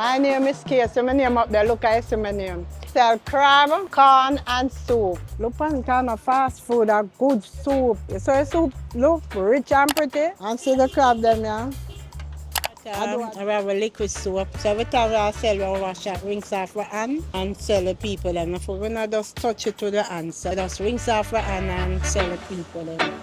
My name is Casey. My name up there. Look, I see my name. Sell crab, corn, and soup. Look on kind of fast food, a good soup. So the soup look rich and pretty. And see the crab them, yeah. I have a liquid soap. So every time I sell, we wash it, rinse off the hand and sell the people. And if we not just touch it to the hand, so just rinse off the hand and sell the people. Then.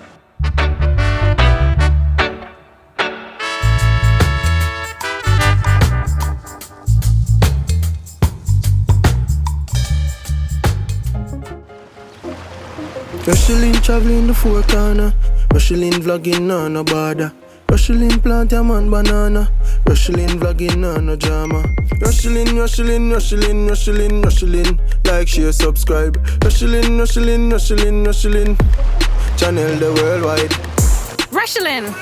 Rochielin traveling the four corner. Rochielin vlogging on no border. Rochielin plant a man banana. Rochielin vlogging on no drama. Rochielin, Rochielin, Rochielin, Rochielin, Rochielin. Like, share, subscribe. Rochielin, Rochielin, Rochielin, Rochielin. Channel the worldwide. Rochielin.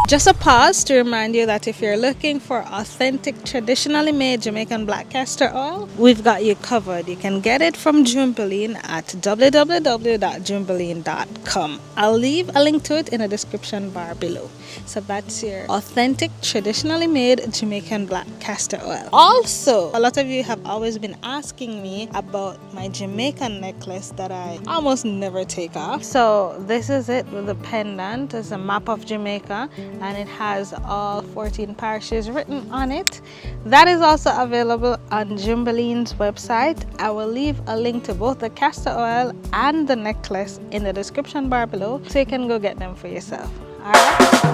Just a pause to remind you that if you're looking for authentic, traditionally made Jamaican black castor oil, we've got you covered. You can get it from Jamaican at www.jamaican.com. I'll leave a link to it in the description bar below. So that's your authentic, traditionally made Jamaican black castor oil. Also, a lot of you have always been asking me about my Jamaican necklace that I almost never take off. So this is it with the pendant. It's a map of Jamaica, and it has all 14 parishes written on it. That is also available on Jamaican's website. I will leave a link to both the castor oil and the necklace in the description bar below, so you can go get them for yourself. All right.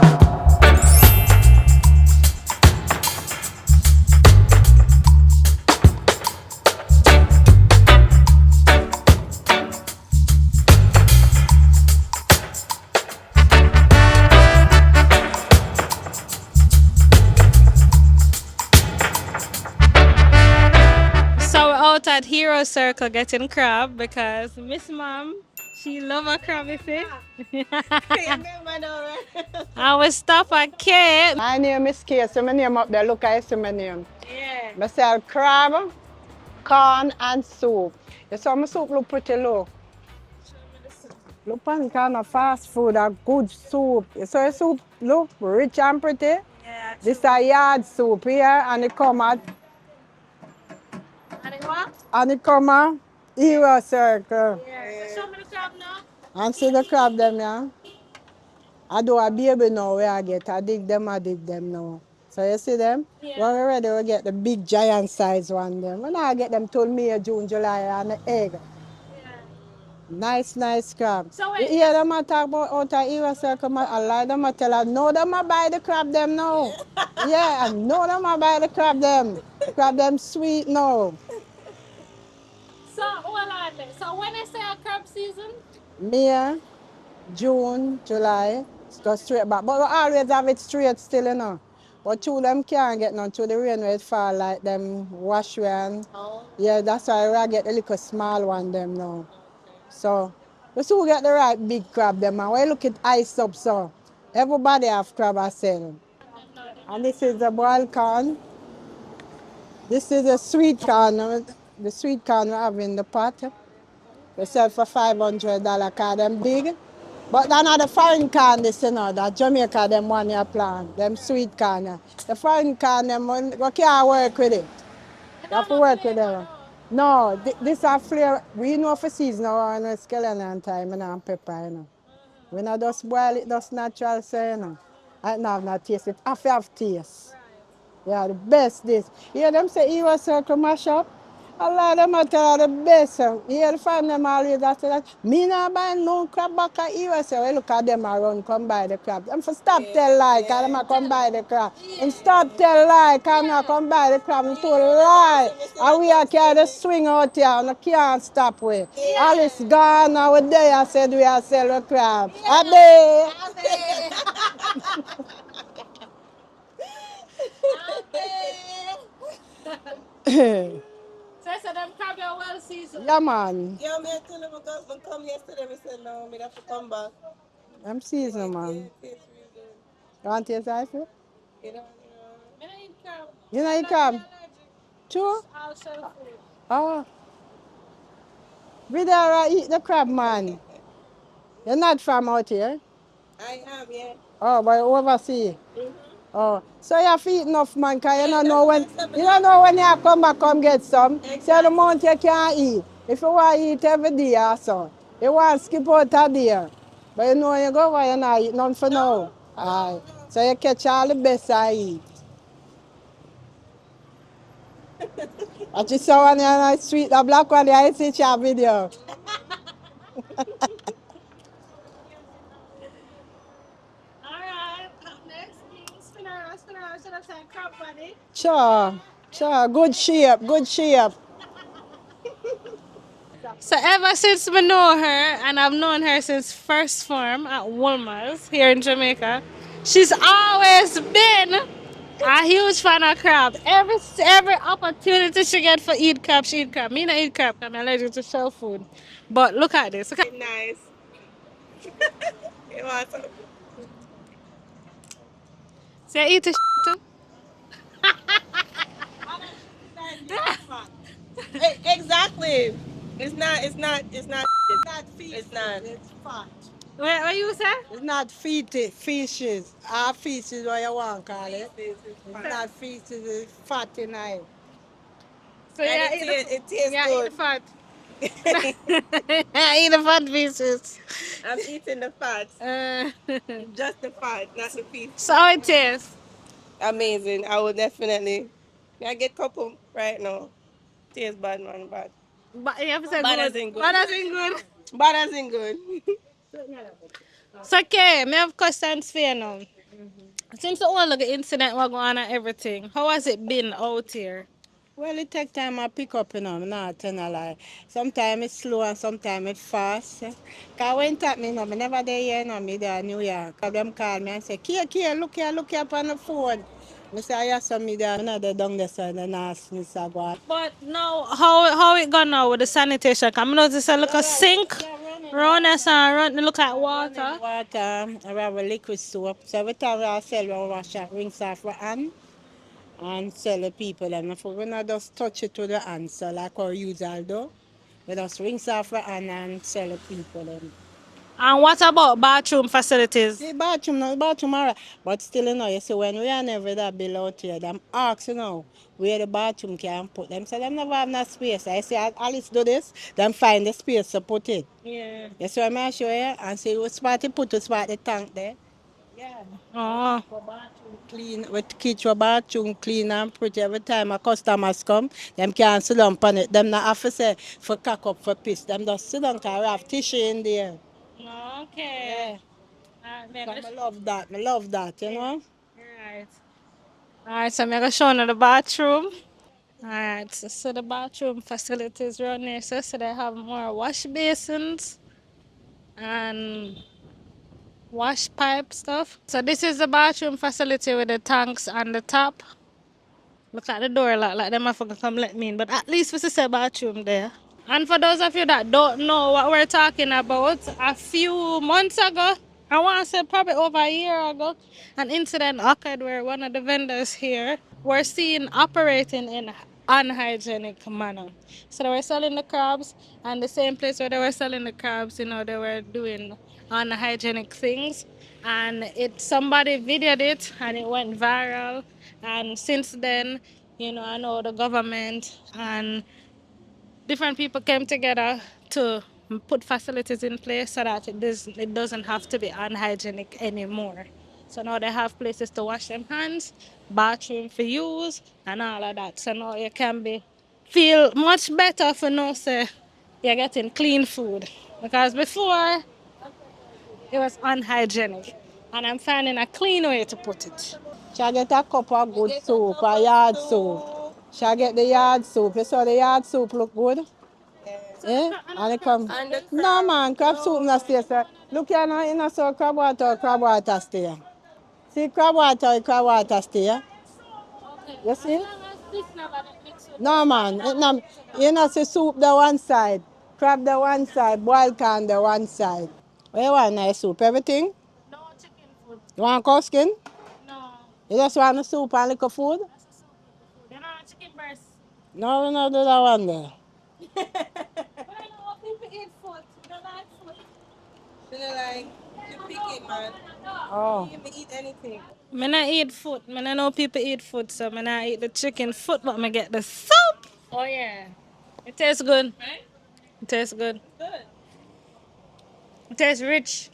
Out at Hero Circle getting crab because Miss Mom, she love a crab, you see. I will stop at Kate. My name is Casey. My name up there. Look, I see my name. Yeah. I sell crab, corn, and soup. You saw my soup look pretty low. Look on kind of fast food, a good soup. You saw the soup look rich and pretty. Yeah, this is a yard soup here, and it come at. And it what? And it come at Heroe Circle. Yeah. Show me the crab now. And see the crab them, yeah? I do a baby now where I get. I dig them now. So you see them? Yeah. When we're ready, we get the big giant size one them. When I get them till May, June, July, and the egg. Yeah. Nice crab. So you hear them talk about out of Heroe Circle, I lie them, I tell her, no, them I buy the crab them now. Yeah, and no, them I buy the crab them. Crab them sweet now. So, hold on. So when I say a crab season? May, June, July, go straight back. But we always have it straight still, you know. But two them can't get none through the rain where it fall like them wash one. Oh. Yeah, that's why I get the little small one them now. So we still get the right big crab them, and when you look at ice up so everybody have crab I sell. And this is the boiled corn. This is the sweet corn. The sweet corn we have in the pot. We sell for $500 because them big. But they're not the foreign corn, this, you know, that Jamaica, them one year plant, them sweet corn. Yeah. The foreign corn, them, we can't work with it. You have to work with them. No, this is flavor. We know for season now, and it's skeleton time, and pepper, you know. We not just boil it, just natural, so, you know. I don't have no taste. It have to have taste. Yeah, the best this. You hear them say, Heroe Circle mash up? A lot of them are tell the best. You hear the find them always after that. Me not buy no crab back at Heroe Circle. You look at them around, come buy the crab. Them for stop tell lie, because them a come buy the crab. And stop tell lie, because them not come buy the crab. Them told lie. And we are carry the swing out here, and I can't stop with. All is gone, now we there, I said we are sell the crab. Ade. So I said them crab are well seasoned. Yeah, man. Yeah, me tell them because when come yesterday, we said no, me have to come back. I'm seasoned, man. You want to taste ice cream? You know. I don't eat crab. You know you come? True? I'll sell food. Oh. We there eat the crab, man. You're not from out here? I am, yeah. Oh, but overseas. Oh, so you feed enough, man, because you don't know when you come back, come get some. So the amount you can't eat. If you want to eat every day or so, you want to skip out a day. But you know when you go over, you not eat none for now. Aye. So you catch all the best I eat. I just saw one on the street, the black one, I see your video. Alright, up next, Kingston, should I say crab body? Sure, sure, good shape, good shape. So ever since we know her, and I've known her since first form at Wolmer's here in Jamaica, she's always been a huge fan of crab. Every opportunity she get for eat crab, she eat crab. Me not eat crab, I'm allergic to shell food. But look at this. Look at Nice. You want some? See, I eat a too. Exactly. It's not feet. It's not. It's fat. What you say? It's not fishes. Our fish is what you want to call it. It's not fishes, it's fat in it. So And yeah, it tastes yeah, eat good. the fat. I eat the fat pieces. I'm eating the fat. Just the fat, not the feet. So it tastes. Amazing. I will definitely. I get couple right now. Tastes bad, man, bad. But you have to say Bad good. as in good. Bad as in good. Bad as in good. So okay, me have questions for you now. Since the whole of the incident was going on and everything, how has it been out here? Well, it take time to pick up, I'm not telling a lie. Sometimes it's slow and sometimes it's fast. Because when it me, I never there here, me there in New York. Them call me and say, Kia, look here up on the phone. I say, yes, me there, I'm not there down there, so they ask me, so go on. But now, how it gone now with the sanitation? Come I notice a look a sink, run us and run, look at water. Water, I have a liquid soap. So every time I sell, I wash it, rinse off my hand and sell the people. And if we not just touch it to the hand, so like our usual do, we just rinse off our hand and sell the people. And what about bathroom facilities? The bathroom, no, the bathroom alright. But still, you see, when we are never that bill out here, them ask, where the bathroom can put them. So them never have no space. I say, Alice do this, them find the space to put it. Yeah. You see what I'm show you? And say, what spot to put, what spot the tank there. Yeah. Oh. Clean, we keep your bathroom clean and pretty every time a customers come. Them can't sit down on it. Them not have to say for cock up for piss. Them just sit down because we have tissue in there. Okay. Yeah. I love that. I love that, Alright. Alright, so I'm going to show you the bathroom. Alright, so the bathroom facilities around here, so they have more wash basins and wash pipe stuff. So this is the bathroom facility with the tanks on the top. Look at the door like them have to come let me in, but at least we see a bathroom there. And for those of you that don't know what we're talking about, a few months ago, I want to say probably over a year ago, an incident occurred where one of the vendors here were seen operating in unhygienic manner. So they were selling the crabs, and the same place where they were selling the crabs, they were doing unhygienic things. And somebody videoed it, and it went viral. And since then, I know the government and different people came together to put facilities in place so that it doesn't have to be unhygienic anymore. So now they have places to wash them hands, bathroom for use, and all of that. So now you can feel much better for say you're getting clean food. Because before it was unhygienic. And I'm finding a clean way to put it. Shall get a cup of good soup, a yard soup. Shall get the yard soup. You saw the yard soup look good? Eh? And it come. And the No crab. man, crab soup not stay, sir. Look here now, so crab water stay. See crab water stay. You see? No man, see soup the one side, crab the one side, boiled corn the one side. Where you want nice soup? Everything? No chicken food. You want cow skin? No. You just want the soup and little food? That's a soup with food. You know chicken breast. No, we not do that one there. But I know people eat food. You don't like food. like to pick it, man. Oh. You can eat anything. I not eat food. I not know people eat food, so I not eat the chicken foot, but I get the soup. Oh yeah. It tastes good. Right? It tastes good. Good. It tastes rich.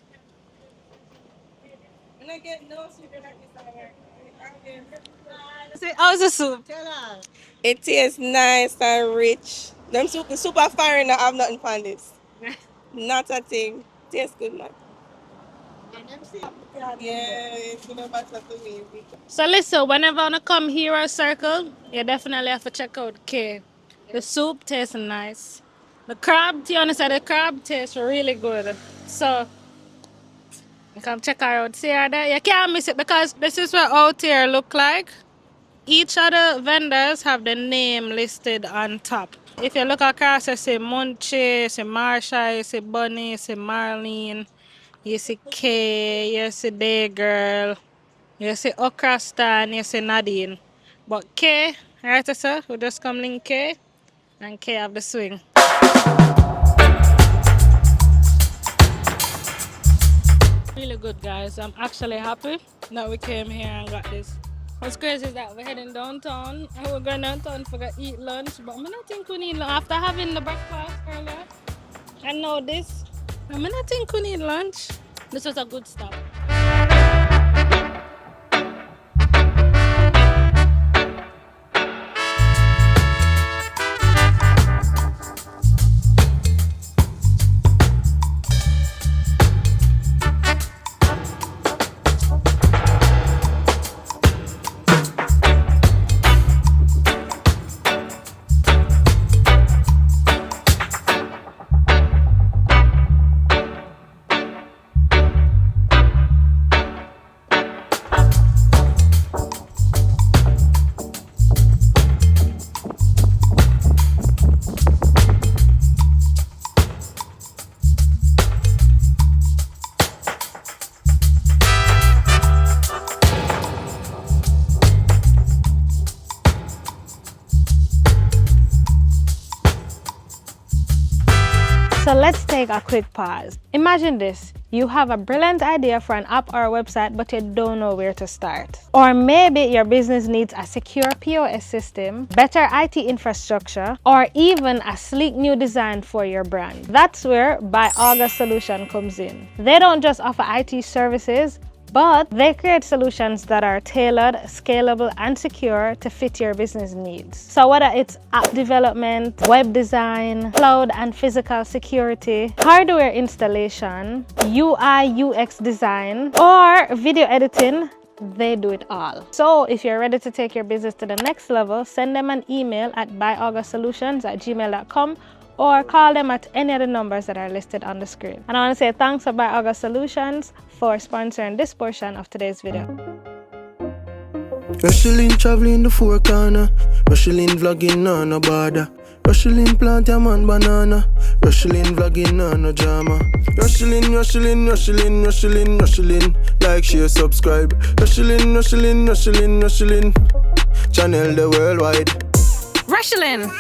When I get no sugar like this, Say, how's the soup? Tell her. it tastes nice and rich. Them soup, the super foreign, I have nothing for this. Not a thing. Tastes good, man. Yeah, it's gonna matter to me. So listen, whenever I come Hero Circle, you definitely have to check out K. The soup tastes nice. The crab, to be honest, the crab tastes really good. So you come check her out. See her there. You can't miss it because this is what out here look like. Each of the vendors have the name listed on top. If you look across, you see Munchie, you see Marsha, you see Bunny, you see Marlene, you see Kay, you see Day Girl, you see Okrastan, you see Nadine. But Kay, right sir, we just come link Kay, and Kay have the swing. Really good, guys. I'm actually happy that we came here and got this. What's crazy is that we're heading downtown and we're going downtown for to eat lunch, but I don't think we need lunch. After having the breakfast earlier, I know this. I don't think we need lunch. This was a good stop. So let's take a quick pause. Imagine this. You have a brilliant idea for an app or a website, but you don't know where to start. Or maybe your business needs a secure POS system, better IT infrastructure, or even a sleek new design for your brand. That's where By August Solution comes in. They don't just offer IT services, but they create solutions that are tailored, scalable, and secure to fit your business needs. So whether it's app development, web design, cloud and physical security, hardware installation, UI, UX design, or video editing, they do it all. So if you're ready to take your business to the next level, send them an email at byaugustsolutions@gmail.com or call them at any of the numbers that are listed on the screen. And I want to say thanks to By August Solutions for sponsoring this portion of today's video. Rochielin traveling the four corner. Rochielin vlogging on no border. Rochielin plant your man banana. Rochielin vlogging on no drama. Rochielin, Rochielin, Rochielin, Rochielin, Rochielin. Like, share, subscribe. Rochielin, Rochielin, Rochielin, Rochielin. Channel the worldwide. Rochielin!